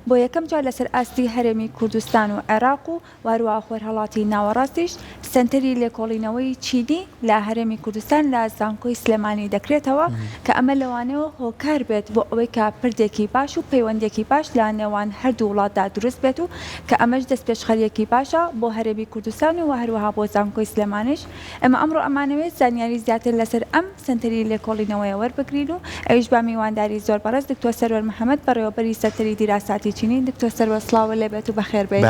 بۆ یەکەم جار لەسەر ئاستی هەرێمی کوردستان و عێراق و وارووا خۆرهەڵاتی ناوەڕاستیش سنتەری لێکۆڵینەوەی چینی لە هەرێمی کوردستان لە زانکۆی سلێمانی دەکرێتەوە کە ئەمە لەوانەوە هۆکار بێت بۆ ئەوەی کە پردێکی باش و پەیوەندێکی باش لە نێوان هەردوو وڵاتدا دروست بێت و کە ئەمەش دەستپێشخەریەکی باشە بۆ هەرێمی کوردستان و هەروەها بۆ زانکۆی سلێمانیش. ئەمە ئەمڕۆ ئەمانەوێت زانیاری زیاتر لەسەر ئەم سنتەری لێکۆڵینەوەی وەربگرین و ئەویش با میوانداری زۆر بەڕێز دکتۆر سەرۆر محەممەد بەڕێوەبەری سەرتەری دیراساتی چینی. دکتۆر سەرۆر سڵاو لێبێت و بەخێر بێت.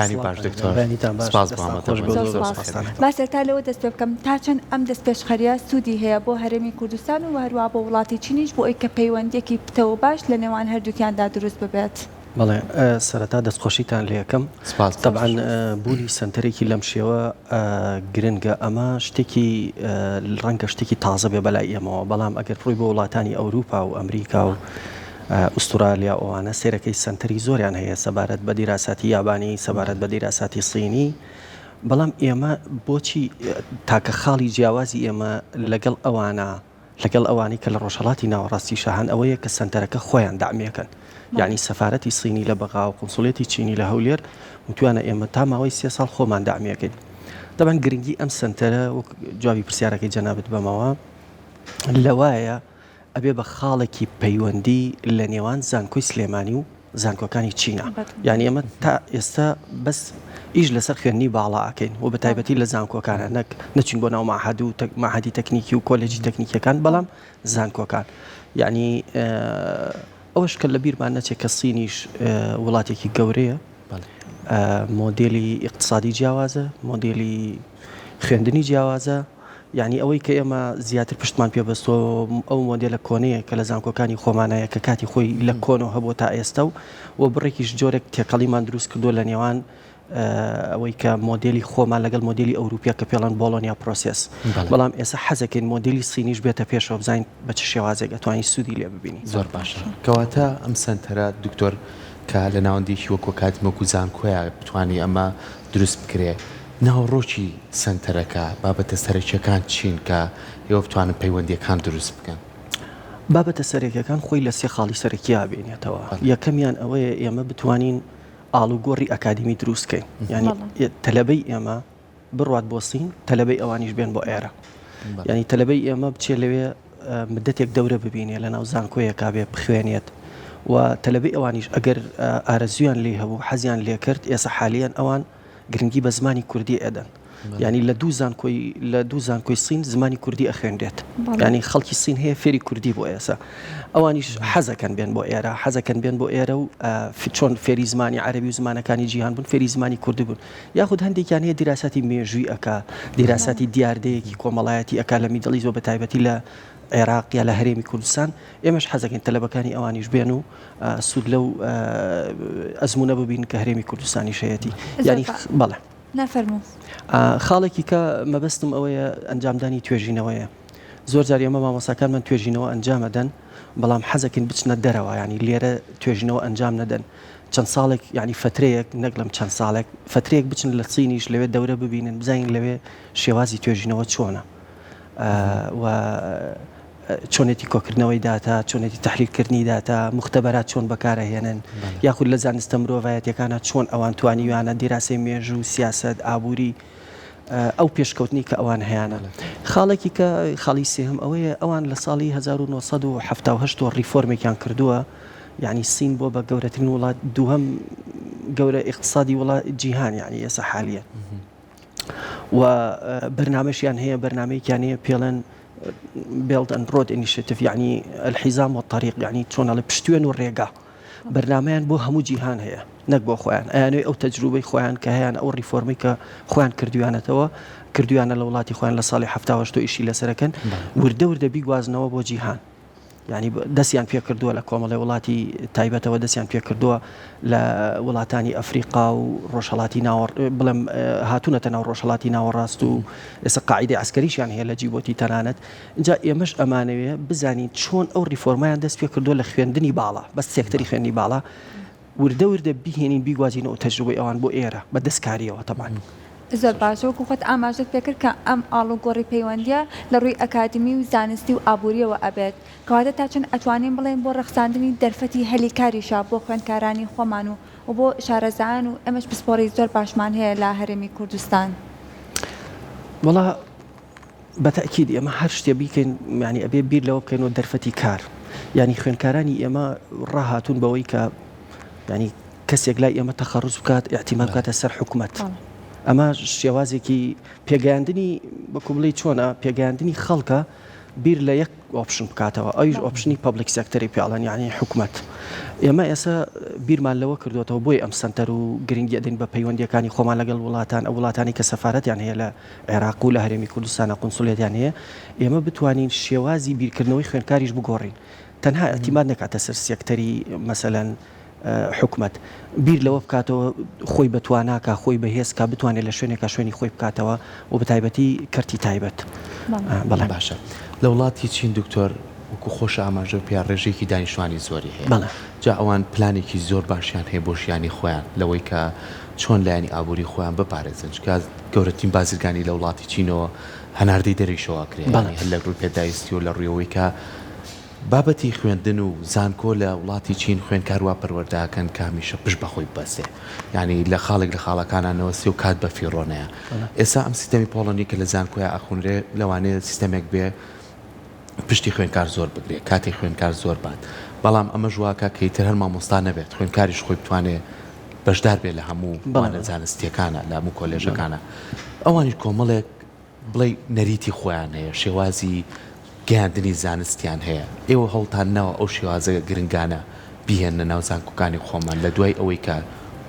باسێتا لەوە دەست پێ بکەم تا چەند ئەم دەستپێشخەریە سوودی هەیە بۆ هەرێمی کوردستان و هەروە بۆ وڵاتی چینیش بۆ ئەوەی کە پەیوەندێکی پتەوە باش لە نێوان هەردووکیاندا دروست ببێت. بەڵێ سەرەتا دەستخۆشیتان لێ یەکەم طبعاً بوونی سنتەرێکی لەم شێوە گرنگە ئەمە شتێکی ڕەنگە شتێکی تازە بێ بەلای ئێمەوە بەڵام ئەگەر ڕووی بۆ وڵاتانی ئەوروپا و ئەمریکا و ئوسترالیا ئەوانە سێرەکەی سنتەری زۆریان هەیە سەبارەت بە دیراساتی یابانی سەبارەت بە دیراساتی سینی بەڵام ئێمە بۆچی تاکە خاڵی جیاوازی ئێمە لەگەڵ ئەوانەی کە لە ڕۆژهەڵاتی ناوەڕاستی شاهان ئەوەیە کە سنتەرەکە خۆیان داعمێکن یعنی سەفارەتی سینی لە بەغا و قونسوڵێتی چینی لە هەولێر وتوانە ئێمە تا ماوەی 3 ساڵ خۆمان داعمێکین. دەبەن گرنگی ئەم سنتەرە و جوابی پرسیارەکەی جەنابەت بەمەوە لەوایە ئەبێ بە خاڵێکی پەیوەندی لە نێوان زانکۆی سلێمانی و زانکۆکانی چینە یعنی ئێمە تا ئێستا بەس ئیش لەسەر خوێندنی باڵا ئەکەین و بە تایبەتی لە زانکۆکانە نەچین بۆ ناو ماحەدی تەکنیکی و کۆلێجی تەکنیکیەکان بەڵام زانکۆکان یعنی ئەوەش کە لە بیرمان نەچێت کە سینیش وڵاتێکی گەورەیە مۆدێلی اقتصادی جیاوازە مۆدێلی خوێندنی جیاوازە یعنی ئەوەی کە ئێمە زیاتر پشتمان پێبەستەوە ئەو مۆدێلە کۆنەیە کە لە زانکۆکانی خۆمانایە کە کاتی خۆی لە کۆنەوە هەبوو تا ئێستا و بڕێکیش جۆرێک تێکەڵیمان دروست کردو لە نێوان ئەوەی کە مۆدێلی خۆمان لەگەڵ مۆدێلی ئەوروپیا کە پێڵەن بۆلۆنیا پرۆسس بەڵام ئێستا حەزەکەین مۆدێلی سینیش بێتە پێشەوە بزانین بە چه شێوازێک ئەتوانین سوودی لێ ببینی. زۆر باشە کەواتە ئەم سنتەرە دکتۆر کە لە ناوەندێکی وەکو کاتمەکو زانکۆیە بتوانانی ئەمە دروست بکرێ ناوڕۆکی سنتەرەکە بابەتە سەرەکیەکان چین کە ئێوە بتوانن پەیوەندیەکان دروست بکەن. بابەتە سەرەکیەکان خۆی لە 3 خاڵی سەرەکیە بینێتەوە یەکەمیان ئەوەیە ئێمە بتوانین ئاڵوگۆڕی ئەکادمی دروستکەین یعنی تەلەبەی ئێمە بڕوات بۆ سین تەلەبەی ئەوانیش بێن بۆ ئێرە یعنی تەلەبەی ئێمە بچێ لەوێ مدەتێک دەورە ببینێ لە ناو زانکۆیەکا بێ بخوێنێت و تەلەبەی ئەوانیش ئەگەر ئارەزویان لێ هەبوو حەزیان لێ کرد ئێستا حالیان ئەوان گرنگی بە زمانی کوردی ئەدەن یعنی لە دوو زانکۆی سین زمانی کوردی ئەخوێنرێت یعنی خەڵکی سین هەیە فێری کوردی بۆ ئێستا ئەوانیش حەزەکەن بێن بۆ ئێرە حەزەکەن بێن بۆ ئێرە و چۆن فێری زمانی عەربی و زمانەکانی جیهان بوون فێری زمانی کوردی بوون یاخود هەندێکیان هەیە دیراساتی مێژووی ئەکا دیراساتی دیاردەیەکی کۆمەڵایەتی ئەکا لە میدڵی زۆ بە تایبەتی لە عێراق یا لە هەرێمی کوردستان ئێمەش حەزەکەین تەلەبەکانی ئەوانیش بێن و سوود لەو ئەزمونە ببین کە هەرێمی کوردستانی شەیەتی یعنی بەڵێ نەفەرموو خاڵێکی کە مەبەستم ئەوەیە ئەنجامدانی توێژینەوەیە زۆر جار ئێمە مامۆستاکانمان توێژینەوە ئەنجامەدەن بەڵام حەزەکەین بچنە دەرەوە ینی لێرە توێژینەوە ئەنجام نەدەن چەند ساڵێک ینی فترەیەک نەک لەم چەند ساڵێک فترەیەک بچن لە سینیش لەوێ دەورە ببینن بزانین لەوێ شێوازی توێژینەوە چۆنە و چۆنێتی کۆکردنەوەی داتا چۆنێتی تحلیلکردنی داتا مختبەرات چۆن بەکارەهێنن یاخود لە زانستە مرۆڤایەتیەکانە چۆن ئەوان توانیویانە دیراسی مێژوو سیاسەت ئابووری ئەو پێشکەوتنی کە ئەوان هەیەە خاڵێکی کە خاڵی سێهم ئەوەیە ئەوان لە ساڵی 1970 ریفۆرمێکیان کردووە یعنی سین بۆ بە گەورەترین وڵات دووهەم گەورە اقتصادی وڵات جیهان یعنی ئێستا حالیە و بەرنامەشیان هەیە بەرنامەیەکیان هەیە پێڵەن Belt and Road Initiative يعني الحزام والطريق يعني چۆن لە پشتوێن و ڕێگا بەرنامەیان بۆ هەموو جیهان هەیە نەک بۆ خۆیان ئەیانەوەی ئەو تەجروبەی خۆیان کە هەیەیان ئەو ریفۆرمی کە خۆیان کردویانە لە وڵاتی خۆیان لە ساڵی 1970 ئیشی لەسەرەکەن وردە وردە بیگوازنەوە بۆ جیهان یعنی دەستیان پێ کردووە لە کۆمەڵی وڵاتی تایبەتەوە دەستیان پێ کردووە لە وڵاتانی ئەفریقا و ڕۆژهەڵاتی بڵێم هاتوونەتە ناو ڕۆژهەڵاتی ناوەڕاست و ئێستا قاعیدەی عسکەریشیان هەیە لە جیبۆتی تەنانەت اینجا ئێمەش ئەمانەوێ بزانین چۆن ئەو ریفۆرمایان دەست پێ کردووە لە خوێندنی باڵا بەس سێکتەری خوێندنی باڵا وردە وردە بهێنین بیگوازینەوە تەجروبەی ئەوان بۆ ئێرە بە دەستکاریەوە تەمان زۆر باشە وەکو خۆت ئاماژت پێکرد کە ئەم ئاڵوگۆڕی پەیوەندیە لە ڕووی ئەکادمی و زانستی و ئابوووریەوە ئەبێت کەواتە تا چەند ئەتوانین بڵێن بۆ ڕەخساندنی دەرفەتی هەلیکاریشە بۆ خوێندکارانی خۆمان و بۆ شارەزایان و ئەمەش پسپۆڕی زۆر باشمان هەیە لە هەرێمی کوردستان. وڵا بەتەکید ئێمە هەر شتێ بیکەین یعنی ئەبێ بیر لەوە بکەین و دەرفەتی کار یعنی خوێندکارانی ئێمە ڕاهاتون بەوەی کە ینی کەسێک لای ئێمە تەخەڕوج بکات ئیعتیماد بکاتە سەر حکوومەت ئەمە شێوازێکی پێگەیاندنی بەکو بڵێ چۆنە پێگەیاندنی خەڵکە بیر لە یەک ئۆپشن بکاتەوە ئەویش ئۆپشنی پەبلیک سێکتەری پێڵەن یعنی حکوومەت ئێمە ئێستا بیرمان لەوە کردوێتەوە بۆی ئەم سنتەر و گرنگی ئەدەین بە پەیوەندیەکانی خۆمان لەگەڵ وڵاتان ئەو وڵاتانی کە سەفارەتیان هەیە لە عێراق و لە هەرێمی کوردستانە قونسوڵێتیان هەیە ئێمە بتوانین شێوازی بیرکردنەوەی خوێندکاریش بگۆڕین تەنها ئەتیماد نکاتە سەر سێکتەری مەسەلەن حکوومەت بیر لەوە بکاتەوە خۆی بەتواناکە خۆی بەهێزکە بتوانێت لە شوێنێکە شوێنی خۆی بکاتەوە و بە تایبەتی کەرتی تایبەت بەڵێ باشە لە وڵاتی چین دکتۆر وەکو خۆش ئاماژە پیا ڕێژێکی دانیشتوانی زۆری هەیە جا ئەوان پلانێکی زۆر باشیان هەیە بۆ ژیانی خۆیان لەوەی کە چۆن لایانی ئابووری خۆیان بپارێزن چکە گەورەترین بازرگانی لە وڵاتی چینەوە هەناردەی دەریشەوە کرێ هەر لە ڕووی پێداویستی و لە ڕوویەوەی کە بابەتی خوێندن و زانکۆ لە وڵاتی چین خوێندکاروا پەروەردەکەن کامیشە پشت بەخۆی بەستێ ینی لە خاڵێک لە خاڵەکانانەوە سی و کات بە فیڕۆنەیە ئێستا ئەم سیستەمی پۆڵۆنی کە لە زانکۆیە ئەخونرێ لەوانەیە سیستەمێک بێ پشتی خوێندکار زۆر بگرێ کاتی خوێندکار زۆر بات بەڵام ئەمە ژواکە کە ئیتر هەر مامۆستا نەبێت خوێندکاریش خۆی بتوانێت بەشدار بێت لە هەموو بانە زانستیەکانە لە هەموو کۆلێژەکانە ئەوانی کۆمەڵێک بڵێ نەریتی خۆیان هەیە شێوازی گەیاندنی زانستیان هەیە ئێوە هەڵتان نەوە ئەو شێوازە گرنگانە بیهێنە ناو زانکۆکانی خۆمان لە دوای ئەوەی کە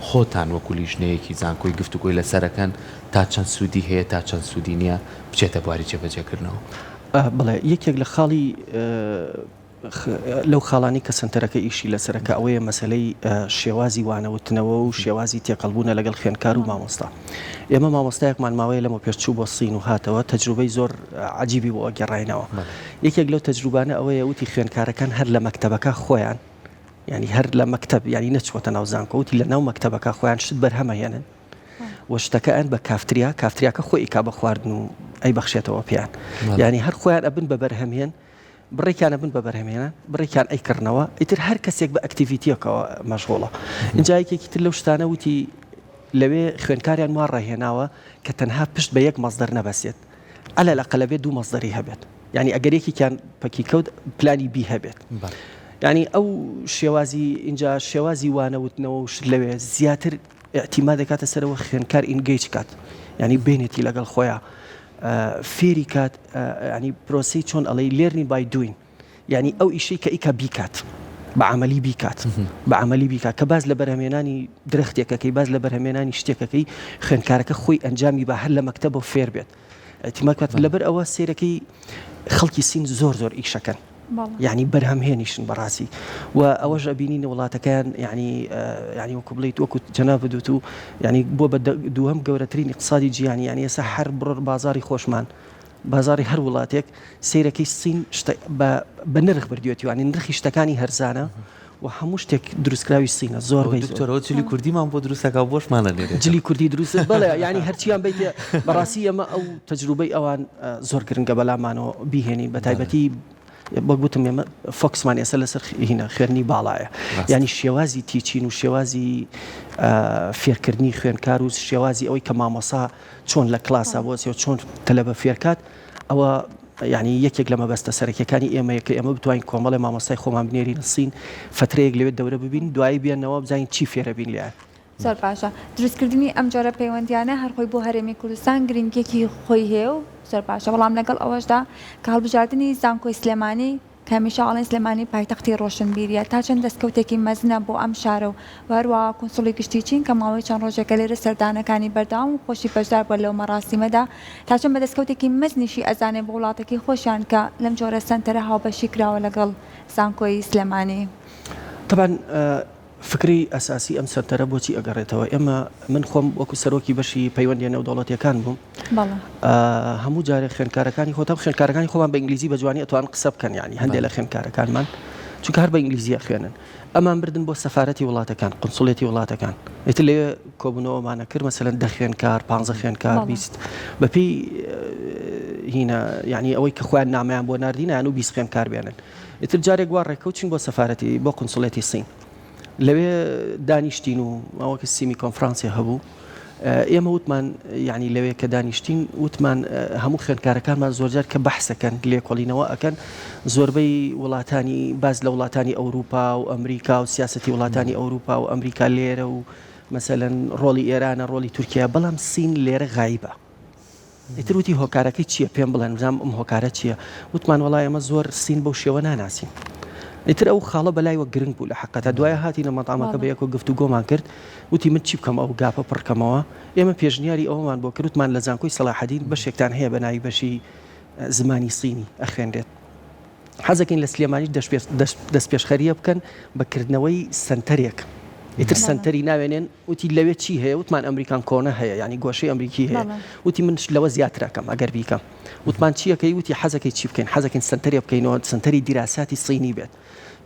خۆتان وەکو لیژنەیەکی زانکۆی گفتوگۆی لەسەرەکەن تا چەند سوودی هەیە تا چەند سوودی نییە بچێتە بواری جێبەجێکردنەوە بڵێ یەکێک لە خاڵی لەو خاڵانی کە سنتەرەکە ئیشی لەسەرەکە ئەوەیە مەسلەی شێوازی وانەوتنەوە و شێوازی تێقەڵبوونە لەگەڵ خوێندکار و مامۆستا ئێمە مامۆستایەکمان ماوەیە لەمە پێشچوو بۆ سین و هاتەوە تەجروبەی زۆر عجیبی بۆ گەڕاینەوە یەکێک لەو تەجروبانە ئەوەیە وتی خوێندکارەکان هەر لە مەکتەبەکە خۆیان ینی هەر لە مەکتەب ینی نەچوەتە ناو زانکۆوتی لە ناو مەکتەبەکە خۆیان شت بەرهەمەهێنن وە شتەکەیان بە کافتریاکە خۆی ئیکا بە خواردن و ئەی بەخشێتەوە پێیان ینی هەر خۆیان ئەبن بە بەرهەمهێن بڕێکیانە بن بە بەرهەمێنە بڕێکیان ئەیکردنەوە ئیتر هەر کەسێک بە ئەکتیڤیتیەکەوە مەشغوڵە اینجایەکێکی تر لەو شتانە وتی لەوێ خوێندکاریان وا ڕاهێناوە کە تەنها پشت بە یەک مەزدەر نەبەسێت ئەلە لە قەلەبێت دوو مەزدەری هەبێت ینی ئەگەرێکیان پەکی کەوت پلانی بی هەبێت ینی ئەو شێوازی اینجا شێوازی وانەوتنەوە و شت لەوێ زیاتر ئەتیماد دەکاتە سەرەوە خوێندکار ئینگەیج کات ینی بینێتی لەگەڵ خۆیان فێری کات ینی پرۆسی چۆن ئەڵێ لێرنی بای دوین ینی ئەو ئیشەی کە ئیکە بیکات بە عملی بیکات بە عملی بیکات کە باز لە بەرهەمێنانی درەختێکەکەی باز لە بەرهەمێنانی شتێکەکەی خوێندکارەکە خۆی ئەنجامی بە هەر لە مەکتەبە فێر بێت ئەتیماد کات لەبەر ئەوە سێرەکەی خەڵکی سین زۆر ئیشەکەن یعنی بەرهەمهێنیشن بەڕاستی و ئەوەش ئەبینینە وڵاتەکەیان ینی وەکو بڵیت وەکو جەناب بدوت و ینی بۆ بە دووەم گەورەترین اقتصادی جیهانی ینی ئێستا هەر بڕ بازاری خۆشمان بازاری هەر وڵاتێک سیرەکەی سین بە نرخ بردوێتی وانی نرخی شتەکانی هەرزانە و هەموو شتێک دروستکراوی سینە زۆر دکتۆرەوە جلی کوردیمان بۆ دروستەکە بۆشمانە لێرە جلی کوردی دروست بڵێ ینی هەرچیان بیتێ بەڕاستی ئەمە ئەو تەجروبەی ئەوان زۆر گرنگە بەلامانەوە بیهێنی بە تایبەتی بەگوتم ئێمە فۆکسمان ئێستا لەسەر هینە خوێنی باڵایە ینی شێوازی تیچین و شێوازی فێرکردنی خوێندکار و شێوازی ئەوەی کە مامۆسا چۆن لە کلاسا بۆچێ چۆن تەلەبە فێرکات ئەوە ینی یەکێک لە مەبەستە سەرەکیەکانی ئێمەیە کە ئێمە بتوانین کۆمەڵی مامۆستای خۆمان بنێرین سین فترەیەک لەوێت دەورە ببین دوایی بێنەوە بزانین چی فێرە بین لێیان زۆر باشە دروستکردنی ئەم جۆرە پەیوەندیانە هەرخۆی بۆ هەرێمی کوردستان گرنگێکی خۆی هەیە و زۆر باشە بەڵام لەگەڵ ئەوەشدا کە هەڵبژاردننی زانکۆی سلێمانی کەمیشە ئاڵین سلێمانی پایتەختی ڕۆشنبیریە تا چەند دەستکەوتێکی مەزنە بۆ ئەم شارە و هەروەها کونسوڵی گشتی چین کە ماوەی چەند ڕۆژێکە لێرە سەردانەکانی بەردەوام و خۆشی بەشدار بووە لەو مەراسیمەدا تا چەند بە دەستکەوتێکی مەزنیشی ئەزانێ بۆ وڵاتێکی خۆشیان کە لەم جۆرە سەنتەرە هاوبەشی کراوە لەگەڵ زانکۆی سلێمانی. طبعا فکری ئەساسی ئەم سەنتەرە بۆچی ئەگەڕێتەوە ئێمە من خۆم وەکو سەرۆکی بەشی پەیوەندی نێودەوڵەتیەکان بووم هەموو جارێک خوێندکارەکانی خۆتام خوێندکارەکانی خۆمان بە ئینگلیزی بە جوانی ئەتوان قسە بکەن ینی هەندێک لە خوێندکارەکانمان چونکە هەر بە ئینگلیزیە خوێنن ئەمان بردن بۆ سەفارەتی وڵاتەکان قونسڵێتی وڵاتەکان ئیتر لێ کۆبوونەوەمانە کرد مەسەلەن 10 خوێنکار 15 خوێنکار 20 بەپێی هینە یعنی ئەوەی کە خۆیان نامەیان بۆ ناردینیان و 20 خوێنکار بێنن ئیتر جارێک وا ڕێکەوتین بۆ سەفارەتی بۆ قونسڵێتی سین لەوێ دانیشتین و ئەوەکە سیمی کۆنفرانسی هەبوو ئێمە وتمان یعنی لەوێ کە دانیشتین وتمان هەموو خوێندکارەکانمان زۆرجار کە بەحسەکەن لێکۆڵینەوە ئەکەن زۆربەی وڵاتانی باز لە وڵاتانی ئەوروپا و ئەمریکا و سیاسەتی وڵاتانی ئەوروپا و ئەمریکا لێرە و مەسەلەن ڕۆڵی ئێرانە ڕۆڵی تورکیا بەڵام سین لێرە غایبە ئیتر وتی هۆکارەکەی چییە پێم بڵێن بزانم ئەم هۆکارە چییە وتمان وەڵای ئەمە زۆر سین بەو شێوە ناناسین ئیتر ئەو خاڵە بەلایەوە گرنگ بوو لە حقەتە دوایە هاتیینە مەتامەکە بە یەکۆ گفتوگۆمان کرد وتی من چی بکەم ئەو گاپە پڕکەمەوە ئێمە پێشنیاری ئەومان بۆ کردوتمان لە زانکۆی سەلاحەدین بەشێکتان هەیە بە ناوی بەشی زمانی سینی ئەخوێنرێت حەزەکەین لە سلێمانی دەست پێشخەریە بکەن بەکردنەوەی سنتەرێک ئیتر سنتەری ناوێنێن وتی لەوێ چی هەیە وتمان ئەمریکان کۆنە هەیە ینی گۆشەی ئەمریکی هەیە وتی من لەوە زیاترەکەم ئەگەر بیکەم وتمان چیەکەی وتی حەزەکەی چی بکەین حەزەکەین سنتەرێ بکەینەوە سنتەری دیراساتی سینی بێت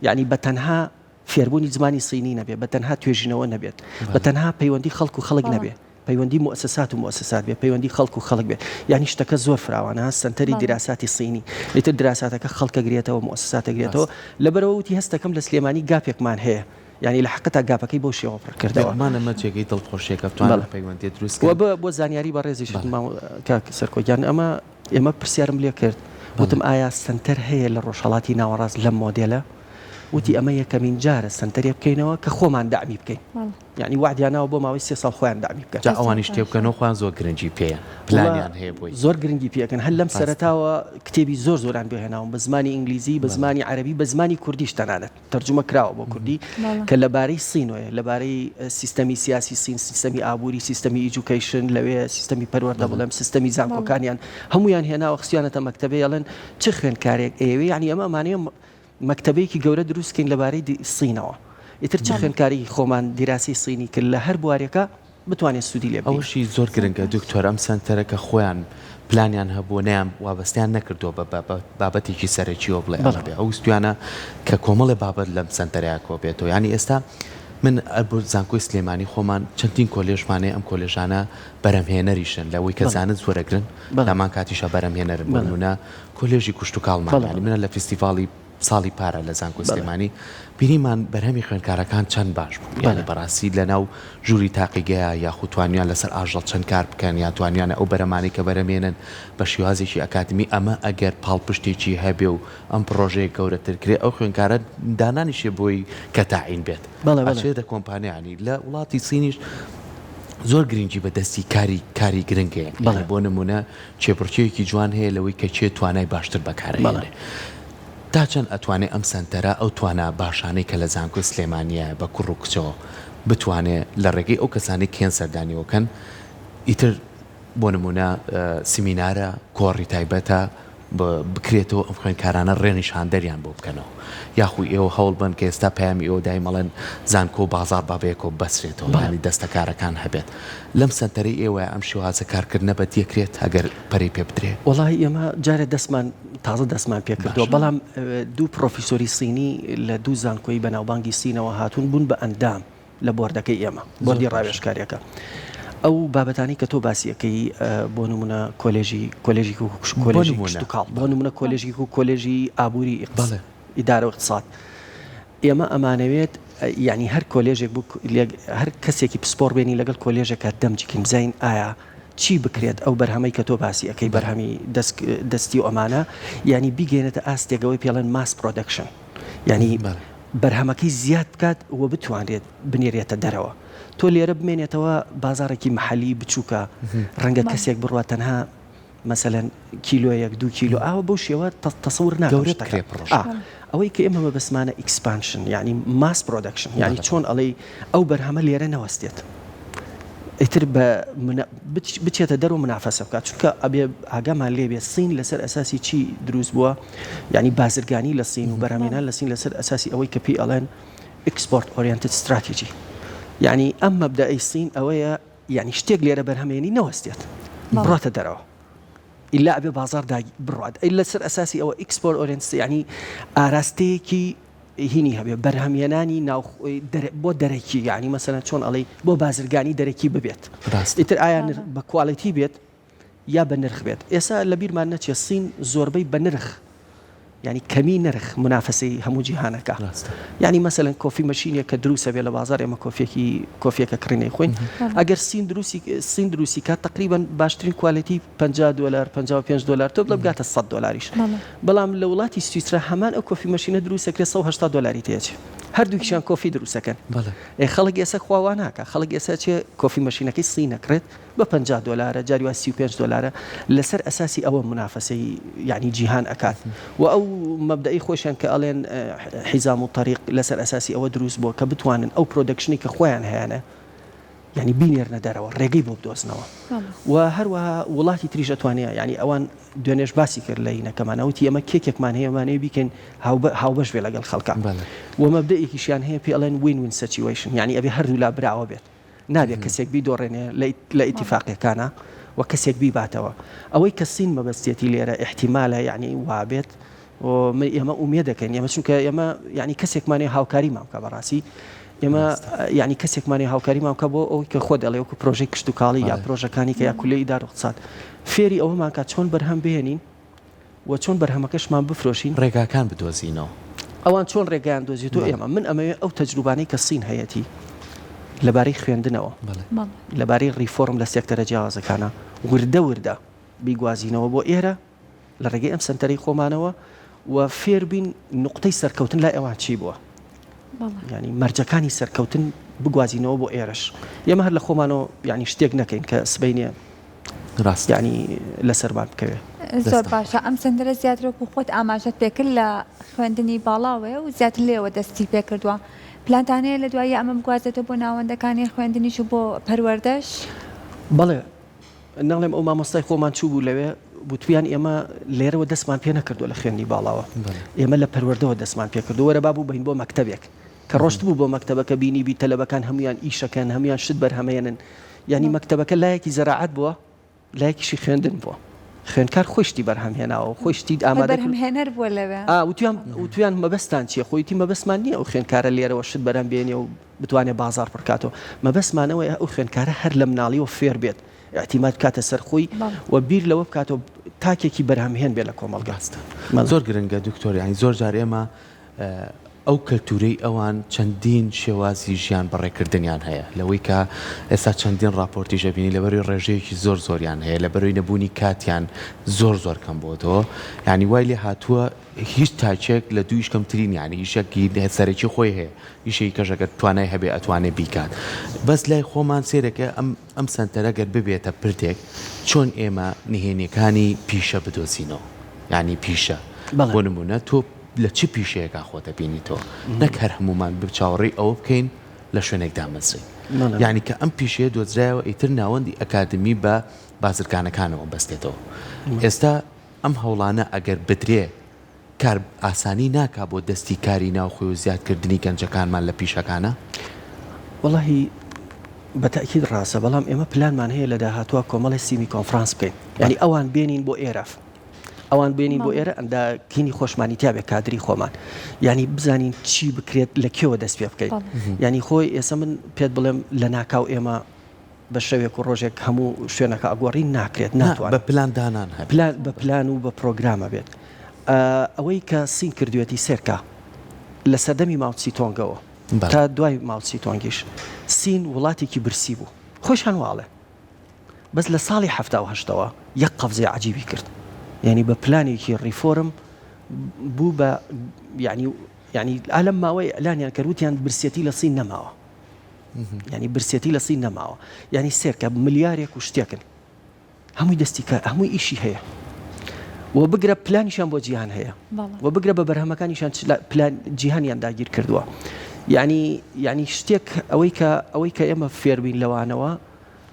یعنی بەتەنها فێربوونی زمانی سینی نەبێت بەتەنها توێژینەوە نەبێت بەتەنها پەیوەندی خەڵک و خەڵک نەبێت پەیوەندی مؤسسات و مؤسسات بێ پەیوەندی خەڵک و خەڵک بێ یعنی شتەکە زۆر فراوانە سنتەری دیراساتی سینی ئیتر دراساتەکە خەڵکە گرێتەوە مؤسساتە گرێتەوە لەبەرەوە وتی هەستەکەم لە سلێمانی گاپێکمان هەیە یعنی لە حقەتا گاپەکەی بۆ شێوە پڕکردەوە مانەمە جێگەی دڵخۆشیەکە بتوانێت پەیوەندی دروست بۆ زانیاری بە ڕێزیش سەرکۆگیان ئێمە پرسیارم لێ کرد وتم ئایا سنتەر هەیە لە ڕۆژهەڵاتی ناوەڕاست لەم مۆدێلە وتی ئەمە یەکەمین جارە سنتەرێ بکەینەوە کە خۆمان دامی بکەین یعنی وعدیانەوە بۆ ماوەی 3 ساڵ خۆیان دامی بکەن ئەوانی شتێ بکەنەوە خوان زۆر گرنگی پێیان پلانیان هەیە بۆی زۆر گرنگی پێکەن هەر لەم سەرەتاوە کتێبی زۆر زۆران بهێناون بە زمانی ئینگلیزی بە زمانی عەربی بە زمانی کوردیش تەنانەت تەرجمە کراوە بۆ کوردی کە لەبارەی سینۆیە لەبارەی سیستەمی سیاسی سین سیستەمی ئابووری سیستەمی ئیجوکیشن لەوێ سیستەمی پەروەردە بڵێم سیستەمی زانکۆکانیان هەمویان هێناوە خستیانەتە مەکتەبێ ئەڵێن چ خوێندکارێک ئێوێ یعنی ئەمە ئەمانەیە مەکتەبەیەکی گەورە دروستکەین لەبارەی سینەوە ئیتر چ خوێندکاری خۆمان دیراسی سینی کرد لە هەر بوارێکە بتوانێت سوودی لێ ئەوشی زۆر گرنگە دکتۆر ئەم سنتەرەکە خۆیان پلانیان هەبوو نیان وابەستیان نەکردو بە بابەتێکی سەرەکیەوە بڵێ بێ ئەو وستویانە کە کۆمەڵی بابەت لەم سنتەرەیەکۆ بێتەوە ینی ئێستا من بۆ زانکۆی سلێمانی خۆمان چەندین کۆلێژمانەیە ئەم کۆلێژانە بەرەمهێنەریشن لەوەی کە زانت زۆرەگرن لەمان کاتیشە بەرەمهێنەرن بنمونە کۆلێژی کوشت و کاڵمان منە لە فستیڤاڵی ساڵی پارە لە زانکۆی سلێمانی بینیمان بەرهەمی خوێندکارەکان چەند باش بوو یعنی بەڕاستی لەناو ژووری تاقیگەیە یا خوتوانیان لەسەر ئاژەڵ چەند کار بکەن یا توانیانە ئەو بەرەمانی کە بەرەمێنن بە شێوازێکی ئەکادمی ئەمە ئەگەر پاڵپشتێکی هەبێ و ئەم پرۆژەیە گەورەتر کرێ ئەو خوێندکارە دانانیشێ بۆی کە تاعین بێت ئەچێتە کۆمپانیانی لە وڵاتی سینیش زۆر گرنگی بە دەستی کاری گرنگەیە بۆ نمونە چێپڕچەیەکی جوان هەیە لەوەی کە چێ توانای باشتر بەکارێنێ تا چەند ئەتوانێت ئەم سنتەرە ئەو توانە باشانەی کە لە زانکۆی سلێمانیە بە کوڕ و کچەوە بتوانێت لە ڕێگەی ئەو کەسانی کێن سەردانیەوەکەن ئیتر بۆ نمونە سیمینارە کۆڕی تایبەتە بکرێتەوە ئەم خوێندکارانە ڕێنیشاندەریان بۆ بکەنەوە یاخوی ئێوە هەوڵ بن کە ئێستا پەیامی ئێوە دای مەڵێن زانکۆ بازار بابەیەکۆ بەسرێتەوە ینی دەستەکارەکان هەبێت لەم سنتەرەی ئێوە ئەم شێوازە کارکردنە بە دیەکرێت ئەگەر پەری پێ بدرێ وەڵی ئێمە جارێ دەستمان تازە دەستمان پێکردەوە بەڵام دوو پرۆفیسۆری سینی لە دوو زانکۆی بەناوبانگی سینەوە هاتوون بوون بە ئەندام لە بۆردەکەی ئێمە بۆردی ڕاوێژکاریەکە ئەو بابەتانی کە تۆ باسیەکەی بۆ نمونە کۆلێژی کشتتوکاڵ بۆ نمونە کۆلێژی و کۆلێژی ئابووری ئیدارە و اقتصاد ئێمە ئەمانەوێت یعنی هەر کۆلێژێک هەر کەسێکی پسپۆر بێنی لەگەڵ کۆلێژێکە دەمجیکیم بزین ئایا چی بکرێت ئەو بەرهەمەی کە تۆ باسی ئەەکەی بەرهەمی دەستی و ئەمانە ینی بیگەێنێتە ئاستێگەوەی پێڵێن ماس پرۆدەکشن ینی بەرهەمەکەی زیاد بکات و بتوانێت بنێرێتە دەرەوە تۆ لێرە بمێنێتەوە بازارێکی محلی بچووکە ڕەنگە کەسێک بڕوە تەنها مەسەلەن کیلۆیەک 2 کیلۆ ئاوە بەو شێوە تەسەور ناگەورێت ئەوەی کە ئێمە بەسمانە ئیکسپانشن ینی ماس پرۆدەکشن ینی چۆن ئەڵێ ئەو بەرهەمە لێرە نەوەستێت ئیتر بچێتە دەرەوە منافەسە بکات چونکە ئەبێ ئاگامان لێبێ سین لەسەر ئەساسی چی دروست بووە ینی بازرگانی لە سین و بەرهەمێنان لە سین لەسەر ئەساسی ئەوەی کە پێی ئەڵێن ئەکسپۆرت ئۆریەنتد ستراتیجی یعنی ئەم مەبدەئی سین ئەوەیە یعنی شتێک لێرە بەرهەمێنی نەوەستێت بڕاتە دەرەوە ئیلا ئەبێ بازار بڕات لەسەر ئەساسی ئەوە ئەکسپۆرت ئۆریەنتد یعنی ئاراستەیەکی هینی هەبێ بەرهەمهێنانی بۆ دەرەکی یعنی مەسەلەن چۆن ئەڵێ بۆ بازرگانی دەرەکی ببێت ئیتر ئایا بە کواڵیتی بێت یا بە نرخ بێت ئێستا لە بیرمان نەچێت سین زۆربەی بە نرخ يعني كمي نرخ منافسي همو جيهانك يعني مثلا كوفي ماشين كدروسة بلا بازار اما كوفيك كريني خوين اگر سين دروسي كات تقريبا باشترين كواليتي $50 $55 تبلا بقات $100 بلام لولاتي سويسرا همان او كوفي ماشين دروسة كري $180 تيجي هەردووکیشان کۆفی دروستەکەن خەڵک ئێستا خواوان ناکە خەڵک ئێستا چێ کۆفی مەشینەکەی سین نەکرێت بە $50 جاری $35 لەسەر ئەساسی ئەوە منافسەی یعنی جیهان ئەکات و ئەو مەبدەئی خۆشیان کە ئەڵێن حیزام و طریق لەسەر ئەساسی ئەوە دروست بووە کە بتوانن ئەو پرۆدەکشنی کە خۆیان هەیەە يعني بینێرنە دەرەوە ڕێگەی بۆ بدۆزنەوە و هەروەها وڵاتی تریش ئەتوانێت يعني ئەوان دوێنێش باسی کرد لە یینەکەمانەوتی ئەمە کێکێکمان هەیەمانەیە بیکەین هاوبەش بێ لەگەڵ خەڵکە و مەبدەیەکیشیان هەیە پێ ئەڵێن وین وین سیچویشن يعني ئەبێ هەردوو لا براوە بێت نابێت کەسێک بیدۆڕێنێ لە ئیتیفاقیەکانە و کەسێک بیباتەوە ئەوەی کە سین مەبەستێتی لێرە احتیمالە يعني وابێت و ئێمە ئومێد دەکەین ئێمە چونکە ئێمە يعني کەسێکمانێ هاوکاریمان بکە بەڕاستی ئێمە یعنی کەسێکمانی هاوکاریمان کە بۆ ئەوی کە خۆ دەڵێ وەکو پرۆژەی کشت و کاڵی یا پرۆژەکانی کە یا کولەی ئیدارە اقتصاد فێری ئەوەمان کات چۆن بەرهەم بهێنین و چۆن بەرهەمەکەشمان بفرۆشین ڕێگاکان بدۆزینەوە ئەوان چۆن ڕێگەیان دۆزیێتەوە ئێمە من ئەمەوێ ئەو تەجروبانەی کە سین هەیەی لەبارەی خوێندنەوە لەبارەی ریفۆرم لە سێکتەرە جیاوازەکانە وردە بیگوازینەوە بۆ ئێرە لە ڕێگەی ئەم سنتەرەی خۆمانەوە و فێر بین نقطەی سەرکەوتن لای ئەوان چی بووە يعني مرجەکانی سەرکەوتن بگوازینەوە بۆ ئێرەش ئێمە هەر لە خۆمانەوە يعني شتێک نەکەین کە سبەینێ ڕاست يعني لەسەرمان بکەوێت زۆر باشە ئەم سندرە زیاترەوەکو خۆت ئاماژەت پێکرد لە خوێندنی باڵاوەیە و زیاتر لێەوە دەستی پێکردووە پلانتانەیە لە دوایی ئەمە بگوازێتەوە بۆ ناوەندەکانی خوێندنیش و بۆ پەروەردەش بەڵێ ناڵێم ئەو مامۆستای خۆمان چوو بوو لەوێ بوتویان ئێمە لێرەوە دەستمان پێ نەکردو لە خوێندنی باڵاوە ئێمە لە پەروەردەوە دەستمان پێکردو وەرە بابوو بین بۆ مەکتەبێک کە ڕۆشت بوو بۆ مەکتەبەکە بینی بی تەلەبەکان هەمویان ئیشەکەن هەمویان شت بەرهەمەێنن یعنی مەکتەبەکە لایەکی زەراعەت بووە لایەکیشی خوێندن بووە خوێندکار خۆشتی بەرهەمهێناوە خۆشتی ئامادە بەرهەمهێنەر بووە لەوێ وتیان مەبەستان چیە خۆیتی مەبەستمان نییە ئەو خوێندکارە لێرەوە شت بەرهەم بێنێ و بتوانێت بازار پڕکاتەوە مەبەستمانەوەی ئەو خوێندکارە هەر لە مناڵیەوە فێر بێت اعتماد کاتە سەرخۆی و بیر لەوە بکاتەوە تاکێکی بەرهەمهێن بێ لە کۆمەڵگاستە زۆر گرنگە دکتۆر یانی زۆر جار ئێمە ئەو کەلتورەی ئەوان چەندین شێوازی ژیان بەڕێکردنیان هەیە لەوەی کە ئێستا چەندین راپۆرتی ژەبینی لەبەروی ڕێژەیەکی زۆریان هەیە لەبەروی نەبوونی کاتیان زۆر کەم بۆتەوە یعنی وای لێ هاتووە هیچ تاچێک لە دویش کەمترین یعنی ئیشێکی سەرەکی خۆی هەیە ئیشەی کەژەگەر توانای هەبێ ئەتوانێ بیکات بەس لای خۆمان سێرەکە ئەم سنتەرەگەر ببێتە پردێک چۆن ئێمە نهێنیەکانی پیشە بدۆزینەوە یعنی پیشە بۆ نمونە تۆ لە چی پیشەیەکە خۆتە بینیتەوە نەک هەر هەمومان بچاوەڕێی ئەوە بکەین لە شوێنێک دامەزرین یعنی کە ئەم پیشەیە دۆزرایەوە ئیتر ناوەندی ئەکادمی بە بازرگانەکانەوە بەستێتەوە ئێستا ئەم هەوڵانە ئەگەر بدرێ کار ئاسانی ناکا بۆ دەستی کاری ناوخۆی و زیادکردنی گەنجەکانمان لە پیشەکانە وەڵاهی بەتەکید ڕاستە بەڵام ئێمە پلانمان هەیە لە داهاتوە کۆمەڵی سیمی کۆنفرانس بکەین یعنی ئەوان بێنین بۆ ئێرە ئەوان بێنین بۆ ئێرە ئەندا کینی خۆشمانی تیاابێ کادری خۆمان ینی بزانین چی بکرێت لە کێوە دەست پێ بکەین ینی خۆی ئێستا من پێت بڵێم لە ناکاو ئێمە بە شەوێک و ڕۆژێک هەموو شوێنەکە ئەگۆڕی ناکرێت ناتوان بە پلاندانان بە پلان و بە پرۆگرامە بێت ئەوەی کە سین کردوێتی سێرکە لە سەردەمی ماوچی تۆنگەوە تا دوای ماوچی تۆنگیش سین وڵاتێکی برسی بوو خۆشان واڵێ بەس لە ساڵی 1970ەوە یەک قەفزەی عەجیبی کرد يعني ببلانێکی ریفۆرم بوو بە يعني ئالەم ماوەی ئەلانیان کەروتیان برسێتی لە سین نەماوە يعني برسێتی لە سین نەماوە يعني سێرکە ملیارێک و شتێکن هەمووی دەستی کار هەمووی ئیشی هەیە و بگرە پلانیشان بۆ جیهان هەیە و بگرە بە بەرهەمەکانیشان پلان جیهانیان داگیر کردووە يعني شتێک ئەوەی کە ئێمە فێربین لەوانەوە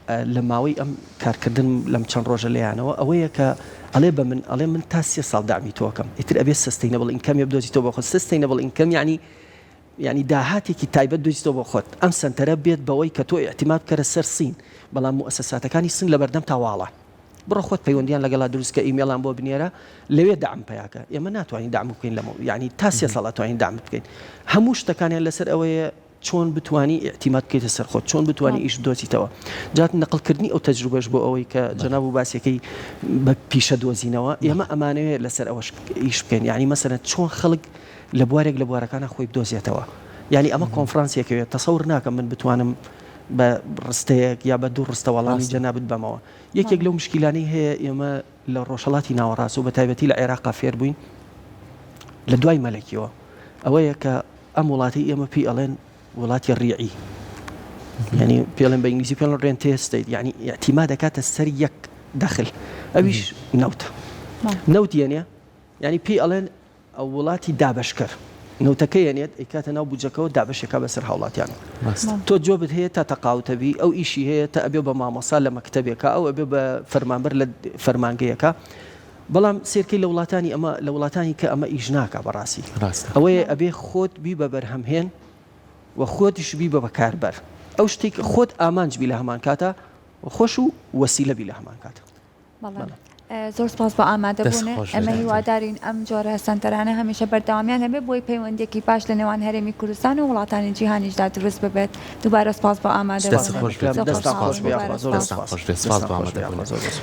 لە ماوەی ئەم کارکردن لەم چەند ڕۆژە لەیانەوە ئەوەیە کە ئەڵێ من تا 3 ساڵ دامی تۆکەم ئیتر ئەبێ سستینەبڵ ئینکەم بدۆزیتەوە بۆ خۆت سستینەبڵ ئینکەم يعني داهاتێکی تایبەت دۆزیتەوە بۆ خۆت ئەم سنتەرە بێت بەوەی کە تۆ ئیعتیماد بکەرە سەر سین بەڵام موسەساتەکانی سین لە بەردەم تاواڵە بڕۆ خۆت پەیوەندیان لەگەڵا دروستکە ئیمێڵان بۆ بنێرە لەوێ دعم پێیاکە ئێمە ناتوانین دعم بکەین لەمە یعنی تا 3 ساڵ توانین دعم بکەین هەموو شتەکانیان لەسەر ئەوەیە چۆن بتوانی اعتیماد بکەیتە سەر خۆت چۆن بتوانی ئیش دۆزیتەوە جات نەقلکردنی ئەو تەجروبەش بۆ ئەوەی کە جەناب و باسیەکەی بە پیشە دۆزینەوە ئێمە ئەمانەوێت لەسەر ئەوەش ئیش بکەین یعنی مەسەرەن چۆن خەڵک لە بوارێک لە بوارەکانە خۆی بدۆزێتەوە یعنی ئەمە کۆنفرانسیەکەوێت تەسەور ناکەم من بتوانم بە ڕستەیەک یا بە دوو ڕستە وەڵامی جەنابت بەمەوە یەکێک لەو مشکیلانەی هەیە ئێمە لە ڕۆژهەڵاتی ناوەڕاست و بە تایبەتی لە عێراقا فێر بووین لە دوای مەلەکیەوە ئەوەیە کە ئەم وڵاتی ئێمە پێی ئەڵێن وڵاتی ڕیعی ینی پێڵێن بە ئینگلیزی پێڵێن ڕێنتێ ستیت یعنی اعتیماد دەکاتە سەر یەک دەخل ئەویش نەوتە نەوت یەنێ ینی پێی ئەڵێن ئەو وڵاتی دابەشکەر نەوتەکە یەنێت ئەیکاتە ناو بودجەکەەوە دابەشێکە بەسەر هاوڵاتیان تۆ جۆبت هەیە تا تەقاوتەبی ئەو ئیشی هەیە تا ئەبێ بە مامۆسا لە مەکتەبێکە ئەو ئەبێ بە فەرمانبەر لە فەرمانگەیەەکە بەڵام سێرکەی لە وڵاتانی ئەمە لە وڵاتانی کە ئەمە ئیش ناکە بەڕاستی ئەوەیە ئەبێ خۆت بی بە بەرهەمهێن و خۆتیش بی بە بەکاربەر ئەو شتێک خۆت ئامانج بی لە هەمان کاتە خۆش و وەسیلە بی لە هەمان کاتە زۆر سپاس بە ئامادەبوون ئەمە هیوادارین ئەم جۆرە سنتەرانە هەمیشە بەردەوامیان هەبێ بۆی پەیوەندێکی باش لە نێوان هەرێمی کوردستان و وڵاتانی جیهانیشدا دروست ببێت دووبارە سپاس بە ئامادەبوون